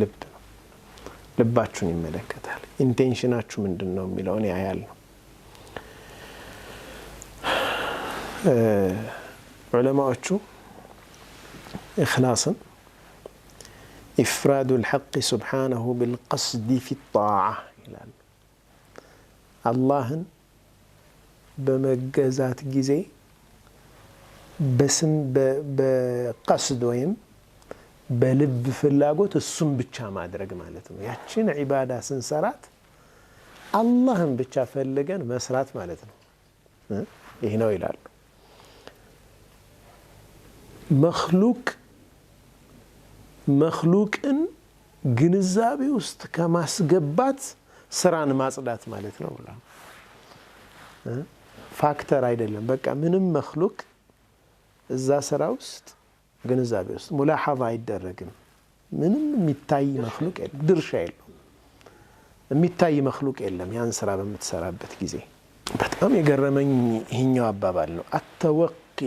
ልብ ነው ልባችሁን ይመለከታል ኢንቴንሽናችሁ ምንድነው የሚለው ነው ያያል ዑለማዎቹ إخلاصا إفراد الحق سبحانه بالقصد في الطاعة الله بمجازات جزي بسم بقصد ويم بلب في اللاغوت السم بتشا ما درج مالتنا يحشين عبادة سنسرات اللهم بتشا فلجن مسرات مالتنا هنا ويلال مخلوق إن جنزابي وست كماس جبات سران ماسدات مالتنا ولا فاكتور አይደለም በቃ ምንም مخلوق እዛ ስራ ውስጥ ግንዛቤ ውስጥ ሙላሐዛ አይደረግም ምንም የሚታይ مخلوق ድርሻ የለው የሚታይ مخلوق የለም ያን ስራ በመተሰራበት ጊዜ በጣም የገረመኝ ይሄኛው አባባል ነው አተወቂ